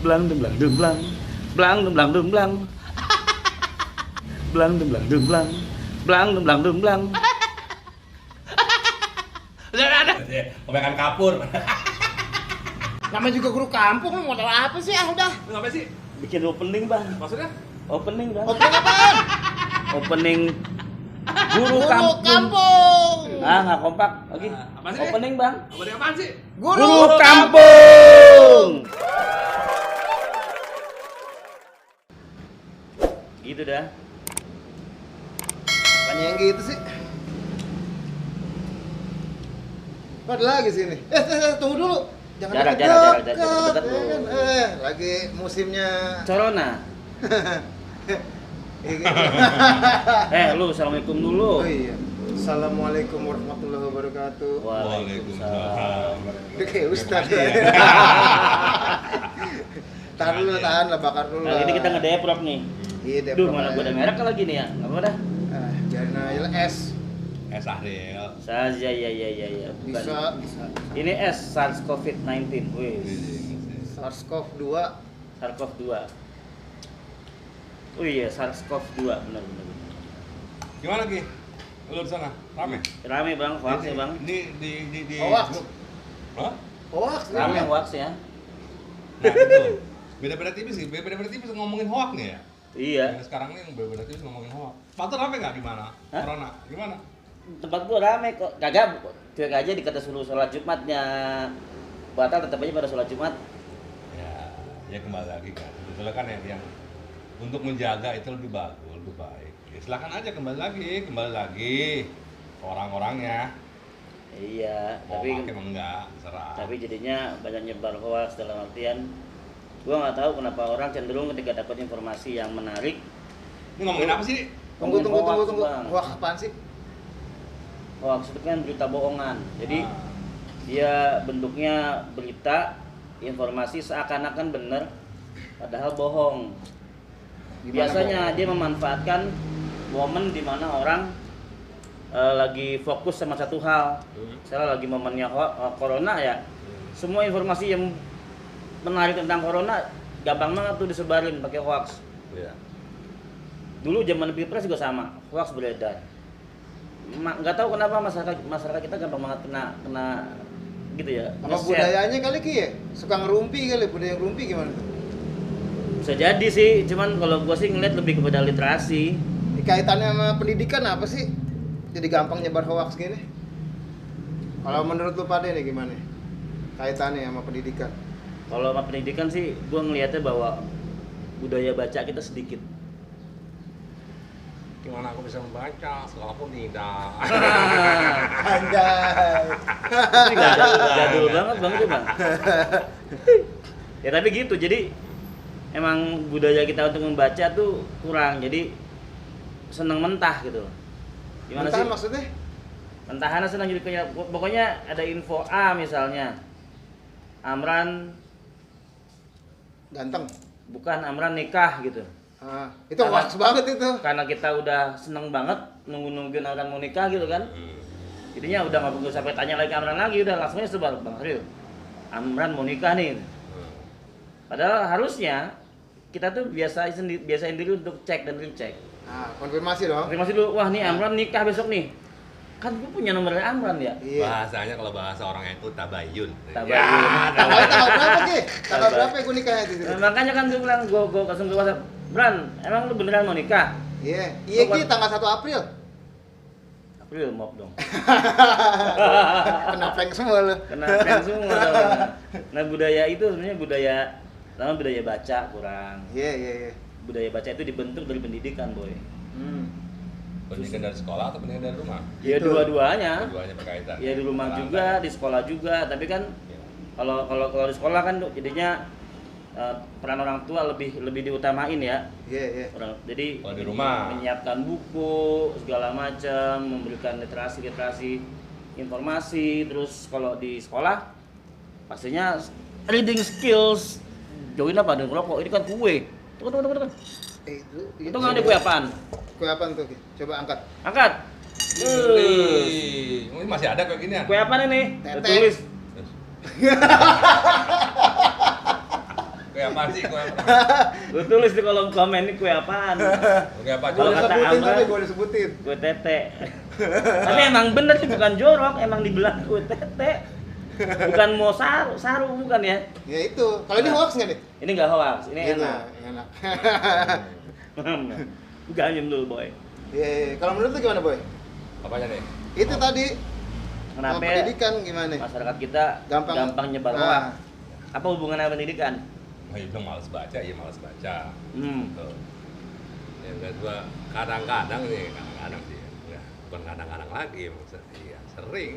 Blang demblang demblang. Blang demblang demblang. Blang demblang demblang. Blang demblang demblang. Udah. Kebanyakan kapur. Namanya juga guru kampung, lu modal apa sih? Ah udah. Lu ngapain sih? Bikin opening, Bang. Maksudnya? Opening, Bang. Opening apaan? Opening guru Guru kampung. kampung. Ah, nggak kompak lagi. Apa sih? Opening, Bang. Apa dia apaan sih? Guru kampung. Gitu dah. Apanya yang gitu sih? Kok ada lagi sini? Tunggu dulu. Jangan Jarak, deket-deket, dekat ya kan? dulu. Lagi musimnya. Corona. Lu assalamualaikum dulu. Oh iya. Assalamualaikum warahmatullahi wabarakatuh. Waalaikumsalam. Udah kayak ustad ya. Iya. Tahan dulu, tahan lah, bakar dulu Nah, lah. ini kita ngedeprok nih. Iya, Duh, Depok mana aja. gua ada merek lagi nih ya? Enggak apa dah. Biarin aja lah, S. Sahril. Saja ya. Bukan. Bisa. Ini S SARS-CoV-19. Wih. SARS-CoV-2. SARS-CoV-2. Oh iya, SARS-CoV-2 benar. Gimana Ki? Lu di sana? Rame? Rame Bang, hoax ya Bang. Ini di Hoax. Hah? Hoax. Rame hoax ya. Nah, itu. Beda-beda tipis sih, beda-beda tipis ngomongin hoax nih ya. Iya. Yang sekarang nih beda-beda tipis ngomongin hoax. Pantu rame nggak di mana? Hah? Corona. Gimana? Tempat gua rame kok. Kagak, cuek aja dikata suruh sholat Jumatnya. Batal tetap aja pada sholat Jumat. Ya kembali lagi kan. Sebetulnya kan yang untuk menjaga itu lebih bagus, lebih baik. Ya, silakan aja kembali lagi ke orang-orangnya. Iya, Mau tapi pakai enggak, serah. tapi jadinya banyak nyebar hoax dalam artian gua nggak tahu kenapa orang cenderung ketika dapat informasi yang menarik. Ini ngomongin apa sih? Tunggu. Ngomongin hoax, Bang. Hoax apaan sih? Hoax itu kan berita bohongan. Jadi Ah. dia bentuknya berita, informasi seakan-akan benar, padahal bohong. Gimana, Biasanya Bang? dia memanfaatkan momen di mana orang lagi fokus sama satu hal. Misalnya lagi momennya corona ya, semua informasi yang menarik tentang corona gampang banget tuh disebarin pakai hoax. Iya. Dulu zaman Pilpres juga sama, hoax beredar. Nggak tahu kenapa masyarakat kita gampang banget kena gitu ya. Apa nge-share. budayanya kali Ki ya? Suka ngerumpi kali, budaya ngerumpi gimana tuh? Bisa jadi sih, cuman kalau gua sih ngeliat lebih kepada literasi. Kaitannya sama pendidikan apa sih? Jadi gampang nyebar hoax gini? Kalau menurut lu pada nih gimana? Kaitannya sama pendidikan? Kalau sama pendidikan sih, gua ngelihatnya bahwa budaya baca kita sedikit. Gimana aku bisa membaca? Sekolah pun tidak. Anjay. Ini jadul banget bang itu bang. Ya tapi gitu, jadi emang budaya kita untuk membaca tuh kurang, jadi seneng mentah gitu. Gimana Mentah sih? maksudnya? Mentahannya senang jadi kayak pokoknya ada info A misalnya, Amran Ganteng. bukan Amran nikah gitu. Itu hoax banget itu. Karena kita udah seneng banget nungguin Amran mau nikah gitu kan. Jadinya udah nggak perlu sampai tanya lagi Amran lagi, udah langsung aja sebar Bang Rio. Amran mau nikah nih. Padahal harusnya kita tuh biasain diri untuk cek dan recheck. Konfirmasi dong. Konfirmasi dulu, wah nih Amran nikah besok nih. Kan gue punya nomornya Amran ya. Iya. Bahasanya kalau bahasa orang itu tabayun. Tabayun. Ya, Tanggal berapa Ki? Tanggal berapa gue nikahnya itu? Nah, makanya kan gue bilang, gue langsung ke WhatsApp, Bran, emang lu beneran mau nikah? Iya. Iya Ki, tanggal 1 April. April mop dong. Kena prank semua lu. Kena prank semua. Nah budaya itu sebenarnya budaya baca kurang. Iya. Budaya baca itu dibentuk dari pendidikan boy. Pendidikan dari sekolah atau pendidikan dari rumah? Ya Itu. dua-duanya. Keduanya berkaitan. Ya di rumah juga, di sekolah juga. Tapi kan kalau di sekolah kan jadinya peran orang tua lebih diutamain ya. Iya. Jadi Kalau di rumah? menyiapkan buku segala macam, memberikan literasi informasi. Terus kalau di sekolah pastinya reading skills. Join apa dengan rokok? Ini kan kue. Tunggu. Itu nggak ada kue apaan? Kue apaan tuh Ki? Coba angkat. Angkat. Ini masih ada kayak gini ya? Kue apaan ini? Tetek. Tulis. Kue apa sih? Kue apa? Gue tulis di kolom komen ini kue apaan. Kue apa? Kalau Gue kata disebutin Amran- tapi gue disebutin. Kue tete. Tapi emang bener sih bukan jorok, emang dibilang kue tete. Bukan mau saru bukan ya. Ya itu. Kalau ini hoax nggak nih? Ini nggak hoax, ini Gitu, enak. enak. Ganyem dulu boy. Iya. Kalau menurut lu gimana, Boy? Apanya nih? Itu tadi Kenapa ya? pendidikan gimana? Masyarakat kita Gampang- gampang nyebar Nah. hoax. Apa hubungannya sama pendidikan? Oh, ya bilang malas baca, iya malas baca. Hmm. Tuh. Yang kedua, kadang-kadang nih, kadang-kadang sih, ya, bukan kadang-kadang lagi, maksudnya, iya, sering.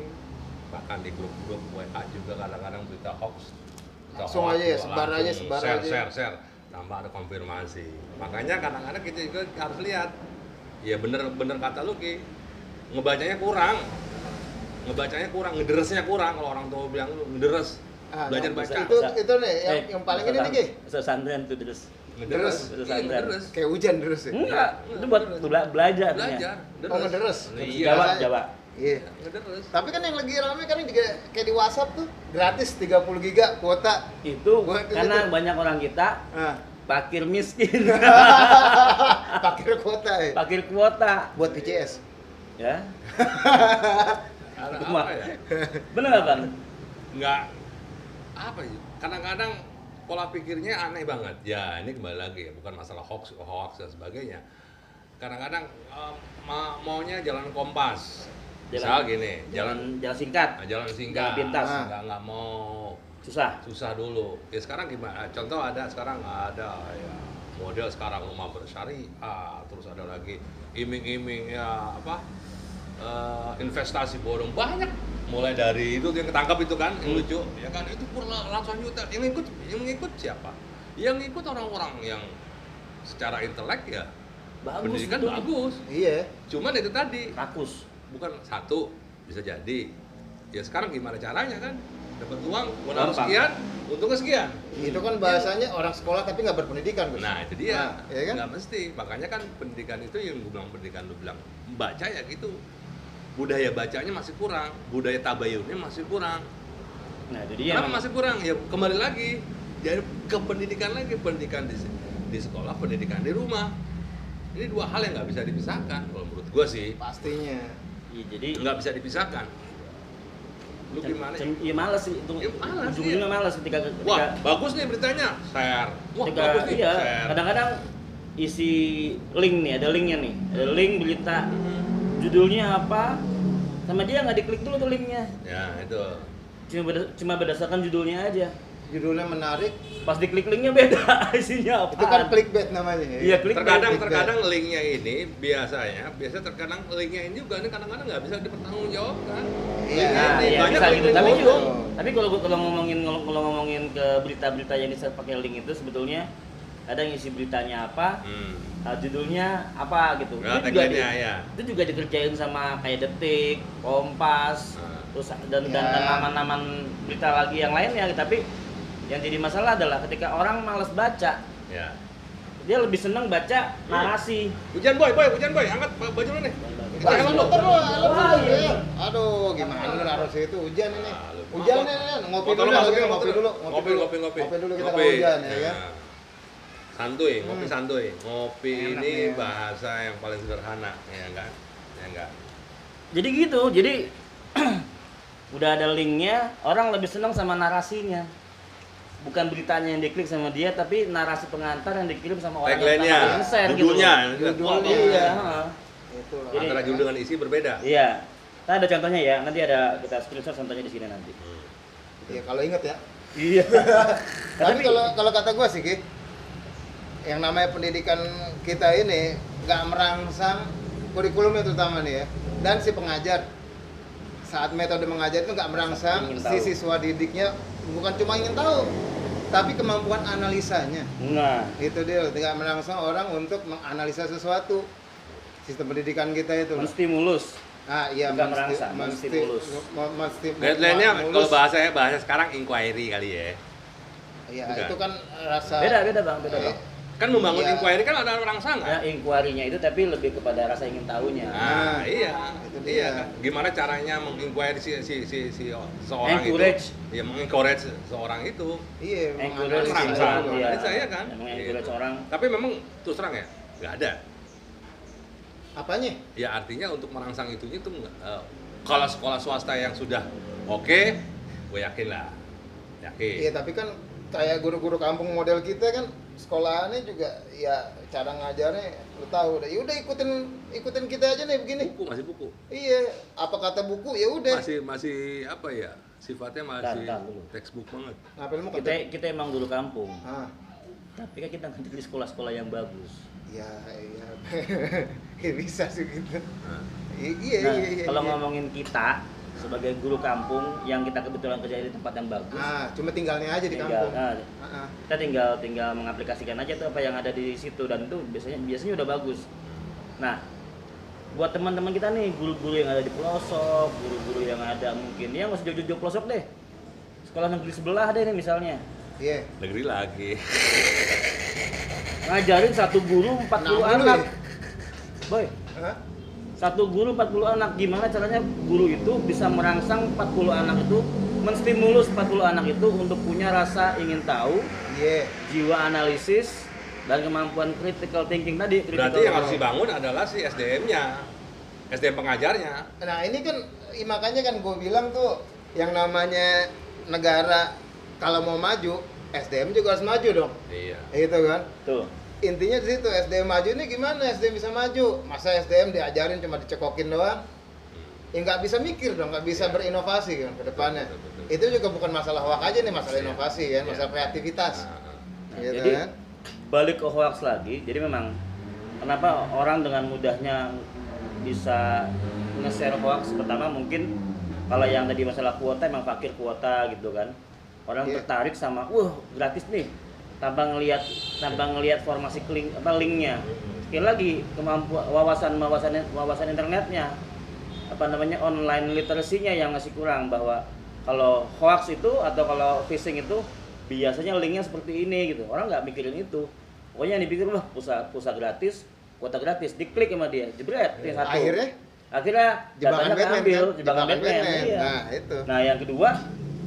Bahkan di grup-grup WA juga kadang-kadang berita hoax. Berita Langsung hoax, aja ya, gua sebar aja, langsung sebar share, aja. share, tanpa ada konfirmasi. Makanya kadang-kadang kita juga harus lihat, ya bener kata lu Ki, ngebacanya kurang, ngederesnya kurang. Kalau orang tua bilang lu ngederes, Ah, belajar nah, baca, itu nih yang paling ini nih, Ki. Pesantren tuh terus. ngederes, Terus. iya, ngederes. Kayak hujan terus ya. Enggak, itu buat belajar. Belajar, Oh, ngederes. Iya, Jawa. Iya. ngederes. Tapi kan yang lagi rame kan juga kayak di WhatsApp tuh gratis 30 giga kuota. Itu Buat itu karena tuh. banyak orang kita Nah, fakir miskin. pakai kuota ya. Fakir kuota. Buat PCS. Ya. Ada Cuma- apa ya? Bener nggak Bang? Nggak apa ya? Kadang-kadang pola pikirnya aneh banget. Ya ini kembali lagi ya, bukan masalah hoax dan sebagainya. Kadang-kadang maunya jalan kompas. Misal gini, jalan singkat. jalan Jalan singkat, pintas. nggak mau Susah. dulu. Ya sekarang gimana? Contoh ada sekarang ada ya model sekarang rumah bersyariah, terus ada lagi iming-iming ya apa investasi bodong banyak. Mulai dari itu yang ketangkap itu kan yang lucu, ya kan itu ratusan juta. Yang ngikut siapa? Yang ngikut orang-orang yang secara intelek ya Bagus. pendidikan itu. bagus. Iya. Cuman itu tadi Rakus. bukan satu bisa jadi ya sekarang gimana caranya kan dapat uang modal Gampang. sekian untungnya sekian. Itu kan bahasanya orang sekolah tapi nggak berpendidikan, Gus. Nah itu dia, Nah, iya kan? nggak mesti. Makanya kan pendidikan itu yang gue bilang pendidikan, lu bilang baca ya gitu, budaya bacanya masih kurang, budaya tabayunnya masih kurang. Nah, itu dia. Kenapa masih kurang? Ya kembali lagi jadi ke pendidikan lagi, pendidikan di sekolah, pendidikan di rumah. Ini dua hal yang nggak bisa dipisahkan kalau menurut gue sih, Pastinya. Iya, jadi nggak bisa dipisahkan. Lu gimana? Iya males sih itu. Ya, malas, Ujung-ujungnya iya. males ketika Wah, bagus nih beritanya. Share. Wah, bagus nih. iya, Share. kadang-kadang isi link nih, ada linknya nih. Ada link berita. Judulnya apa? Sama dia nggak diklik dulu tuh linknya. Ya, itu. Cuma berdasarkan judulnya aja. Judulnya menarik. Pas diklik linknya beda isinya apa? Itu kan clickbait namanya. Iya, clickbait. Terkadang linknya ini biasanya terkadang linknya ini juga ini kadang-kadang nggak bisa dipertanggungjawabkan. Iya. Nah, Ini iya, banyak bisa link gitu. Tapi bodong. juga, tapi kalau ngomongin ke berita-berita yang bisa pakai link itu sebetulnya ada yang isi beritanya apa, judulnya apa gitu. Nah, Itu juga tagline-nya, ya. itu juga dikerjain sama kayak Detik, Kompas, terus dan Ya. aman-aman berita lagi yang lainnya. Tapi yang jadi masalah adalah ketika orang malas baca, Ya. dia lebih senang baca narasi. Hujan boy, angkat baju lu nih. Kita Wah, helm lu. bentar lu, helm Wah, lu, iya. ya. Aduh, gimana lu naruh situ hujan ini. Ah, lu- Hujan Motor- nih, ngopi motor dulu, lu masukin, ngopi motor dulu, lu. Ngopi dulu kita kalau hujan ya kan. Santuy, ngopi santuy. Ngopi Enak ini nih ya. bahasa yang paling sederhana, ya enggak? Ya enggak. Jadi gitu, jadi udah ada linknya, orang lebih senang sama narasinya. Bukan beritanya yang diklik sama dia, tapi narasi pengantar yang dikirim sama orang Tagline-nya, yang share gitu. judulnya. Judulnya. Iya, heeh. Itu lah. Jadi- Antara judul dengan isi berbeda. Iya. Nah, ada contohnya ya, nanti ada kita screenshot contohnya di sini nanti. Iya, kalau inget ya. Iya. Tapi kalau kata gua sih, Ki, yang namanya pendidikan kita ini nggak merangsang kurikulumnya terutama nih ya, dan si pengajar saat metode mengajar itu nggak merangsang Ingin si tahu. siswa didiknya, bukan cuma ingin tahu, tapi kemampuan analisanya. Nah, Itu dia, nggak merangsang orang untuk menganalisa sesuatu. Sistem pendidikan kita itu. menstimulus. Ah iya, Nggak merangsang, menstimulus. Guideline-nya kalau bahasa sekarang inquiry kali ya. Iya, Bukan. itu kan rasa Beda Bang, beda Iya. Bang. Kan membangun Iya. inquiry kan ada Nah, rangsangan. inquiry-nya itu tapi lebih kepada rasa ingin tahunya. Nah, iya. itu Iya dia. kan? Gimana caranya menginquire si seorang Encourage. itu? Ya mengencourage seorang itu. Iya, Encourage menganalisis Rangsangan. dulu. iya. Saya kan. Mengencourage Gitu. orang. Tapi memang terus terang ya, nggak ada. Apanya? Ya artinya untuk merangsang itunya itu kalau sekolah swasta yang sudah oke, gue yakin lah. Yakin. Iya, tapi kan kayak guru-guru kampung model kita kan sekolahannya juga ya cara ngajarnya lu tahu udah. Ya udah ikutin kita aja nih begini. Buku masih buku. Iya, apa kata buku ya udah. Masih apa ya? Sifatnya masih Tahan dulu. textbook banget. Ngapain lu Kita kata? kita emang dulu kampung. Ah, Tapi kan kita ngajar di sekolah-sekolah yang bagus. ya iya. Ya bisa sih gitu. Nah, Iya, Nah, iya. kalau iya. ngomongin kita sebagai guru kampung yang kita kebetulan kerja di tempat yang bagus, Cuma tinggalnya aja di tinggal, kampung. Ah. kita tinggal mengaplikasikan aja tuh apa yang ada di situ dan itu biasanya udah bagus. Nah, buat teman-teman kita nih, guru-guru yang ada di pelosok, guru-guru yang ada mungkin ya nggak usah jauh-jauh pelosok deh, sekolah negeri sebelah deh nih misalnya, Iya. negeri lagi. ngajarin satu guru 40 anak, boy. Hah? Satu guru 40 anak, gimana caranya guru itu bisa merangsang 40 anak itu, menstimulus 40 anak itu untuk punya rasa ingin tahu, Iya. jiwa analisis, dan kemampuan critical thinking tadi. Berarti yang harus dibangun adalah si SDM-nya, SDM pengajarnya. Nah ini kan makanya kan gue bilang tuh yang namanya negara kalau mau maju SDM juga harus maju dong. Iya. Itu kan. Tuh. Intinya di situ SDM maju ini gimana SDM bisa maju? Masa SDM diajarin cuma dicekokin doang? Ya nggak bisa mikir dong, nggak bisa berinovasi kan ke depannya. Betul. Itu juga bukan masalah hoax aja nih, masalah Iya. inovasi kan, Iya. masalah kreativitas. Nah, Gitu Jadi kan? balik ke hoax lagi, jadi memang kenapa orang dengan mudahnya bisa nge-share hoax? Pertama mungkin kalau yang tadi masalah kuota, emang fakir kuota gitu kan. Orang Iya. tertarik sama, gratis nih, tanpa ngelihat formasi linknya. Sekali lagi kemampuan wawasan internetnya, online literasinya yang masih kurang, bahwa kalau hoax itu atau kalau phishing itu biasanya linknya seperti ini gitu. Orang nggak mikirin itu. Pokoknya yang dipikir pulsa gratis, kuota gratis, diklik sama dia, jebret, yang satu. Akhirnya Jebakan datanya Batman keambil, kan? jebakan Batman. Iya. Nah itu. Nah, yang kedua,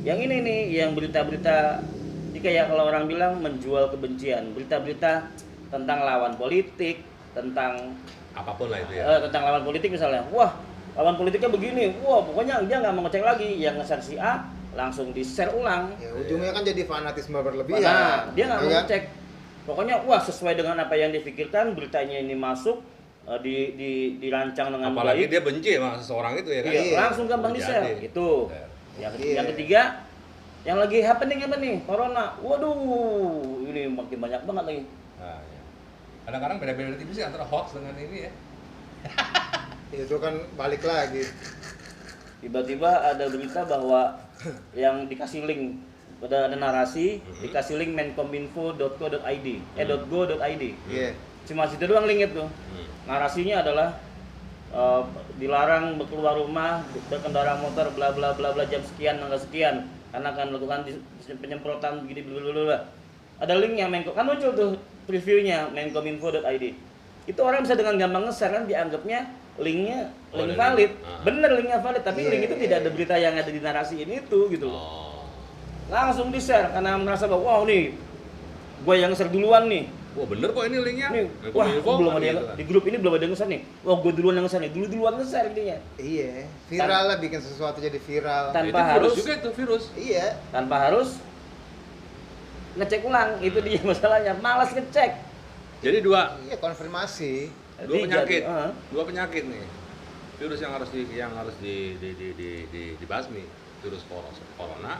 yang ini nih, yang berita-berita ini kayak kalau orang bilang menjual kebencian, berita-berita tentang lawan politik, tentang apapun lah itu ya. tentang lawan politik misalnya. Wah, lawan politiknya begini. Wah, pokoknya dia nggak mau ngecek lagi, yang nge-share si A langsung di-share ulang. Ya ujungnya kan jadi fanatisme berlebihan. Nah, dia nggak mau Ya kan? ngecek. Pokoknya wah sesuai dengan apa yang dipikirkan, beritanya ini masuk dirancang dengan Apalagi baik. dia benci sama seseorang itu ya kan. Iya, Iya. langsung gampang di-share. Jadi. Itu. Ya. Yang Iya. ketiga, yang lagi happening apa nih? Corona. Waduh, ini makin banyak banget lagi. Nah, ya. Kadang-kadang beda-beda tipis sih antara hoax dengan ini ya. Itu kan balik lagi. Tiba-tiba ada berita bahwa yang dikasih link, ada narasi, dikasih link menkominfo.co.id, .go.id. Iya. Cuma situ doang link itu. Narasinya adalah dilarang keluar rumah, berkendara motor, bla bla bla bla jam sekian tanggal sekian, karena akan melakukan penyemprotan begini bla. Ada linknya, kan muncul tuh previewnya menkominfo.id. Itu orang bisa dengan gampang nge-share, kan dianggapnya linknya link ada valid. link. Bener linknya valid, tapi Iya, link itu iya, tidak ada iya. berita yang ada di narasi ini itu gitu. Oh. Langsung di-share karena merasa bahwa wow nih, gue yang nge-share duluan nih. Wah bener kok ini linknya. Nih, wah belum ada yang, di grup ini belum ada yang nge-share nih. Wah gue duluan yang nge-share nih, duluan nge-share intinya. Iya, viral lah, bikin sesuatu jadi viral. Tanpa itu virus harus juga itu virus. Iya. tanpa harus ngecek ulang, itu dia masalahnya, malas ngecek. Jadi dua Iya, konfirmasi. penyakit. Heeh. Dua penyakit nih. Virus yang harus dibasmi. Virus corona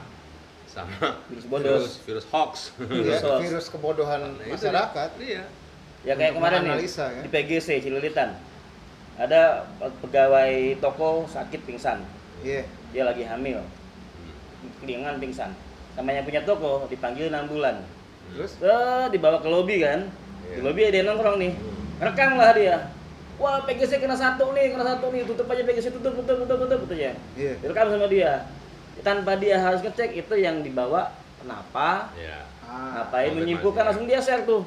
sama Virus bodos. virus hoax. Iya, Hoax. virus kebodohan Nah, itu masyarakat. Iya. Ya kayak Untuk kemarin nih menganalisa, ya. di PGC Cililitan, ada pegawai toko sakit pingsan, Iya. dia lagi hamil, kelingan pingsan, sama yang punya toko dipanggil 6 bulan, Terus dibawa ke lobi kan, di Iya. lobi ada yang nongkrong nih, rekam lah dia, wah PGC kena satu nih, tutup aja PGC, tutup ya, iya. direkam sama dia, tanpa dia harus ngecek itu yang dibawa kenapa, Iya. Ah, ngapain, konfirmasi. menyimpulkan langsung dia share tuh.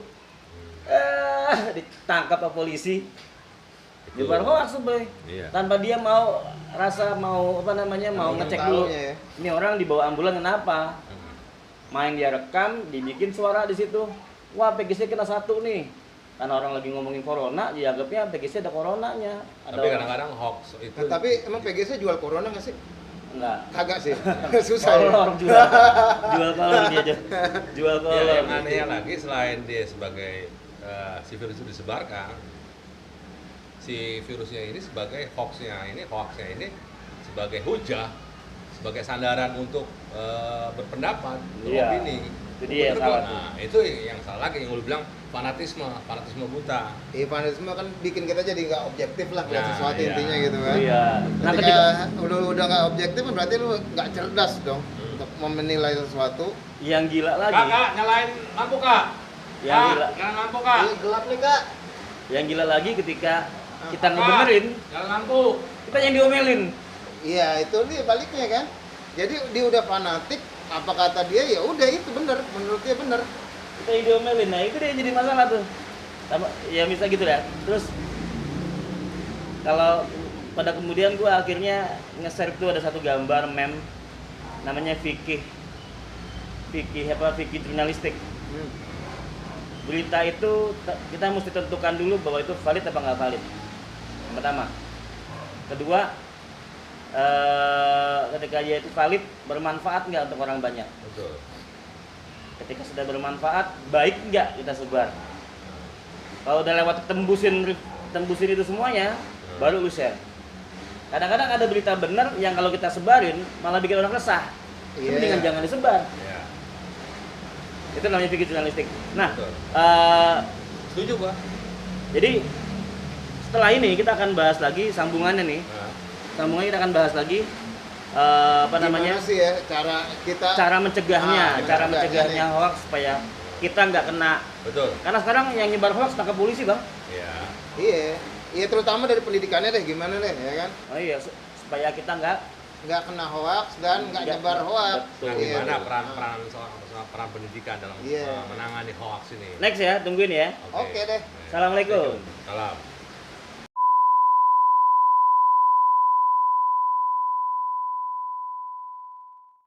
Ditangkap sama polisi. Betul. Nyebar hoax tuh, Boy. Iya. Tanpa dia mau mau apa namanya, mau Yang ngecek tahunya dulu. ya. Ini orang dibawa ambulan kenapa? Hmm. Main dia rekam, dibikin suara di situ. Wah, PGC kena satu nih. Karena orang lagi ngomongin corona, dianggapnya PGC ada coronanya. Ada Tapi orang- kadang-kadang hoax itu Nah, tapi emang PGC jual corona nggak sih? enggak. Kagak sih. Susah ya. Kolor jual kolor dia aja. Jual ya, kolor. yang anehnya lagi selain dia sebagai si virus itu disebarkan, si virusnya ini sebagai hoaxnya ini sebagai hujah, sebagai sandaran untuk berpendapat, Iya. beropini. Itu dia yang Bener, salah. nah, itu yang salah lagi yang lu bilang fanatisme buta. Fanatisme kan bikin kita jadi nggak objektif lah lihat Nah, sesuatu iya. intinya gitu kan. Iya. Nah, Ketika ketika udah nggak objektif berarti lu nggak cerdas dong untuk menilai sesuatu. yang gila lagi, Kak, nyalain lampu kak. Yang Kak, gila. nyalain lampu kak. Ini gelap nih kak. yang gila lagi ketika kita Kak, ngebenerin, nyalain lampu. kita yang diomelin. Iya itu dia baliknya kan. Jadi dia udah fanatik, apa kata dia ya udah itu bener, menurut dia bener. Kita yang diomelin. Nah, itu dia yang jadi masalah tuh. Sama ya bisa gitu ya. Terus kalau pada kemudian gua akhirnya nge-share tuh ada satu gambar meme namanya fikih jurnalistik. Berita itu kita mesti tentukan dulu bahwa itu valid apa nggak valid. Yang pertama. Kedua, ketika dia itu valid, bermanfaat nggak untuk orang banyak. Betul. Ketika sudah bermanfaat, baik nggak kita sebar. Kalau udah lewat tembusin itu semuanya, baru lu share. Kadang-kadang ada berita benar yang kalau kita sebarin malah bikin orang resah. Iya. Mendingan jangan disebar. Ya. Itu namanya fikih jurnalistik. Nah, Betul. Setuju gua. jadi setelah ini kita akan bahas lagi sambungannya nih. Nah, Sambungannya kita akan bahas lagi apa namanya? Gimana sih ya cara kita Cara mencegahnya, cara mencegahnya mencegahnya hoax supaya kita nggak kena. betul. Karena sekarang yang nyebar hoax tangkap polisi, Bang. Ya. Iya terutama dari pendidikannya deh gimana deh ya kan. Oh iya, supaya kita nggak Kena hoax dan nggak Nggak- nyebar hoax. betul. Nah, Iya. gimana peran pendidikan dalam Iya. menangani hoax ini? next ya, tungguin ya. Oke deh. Baik. Assalamualaikum. Salam.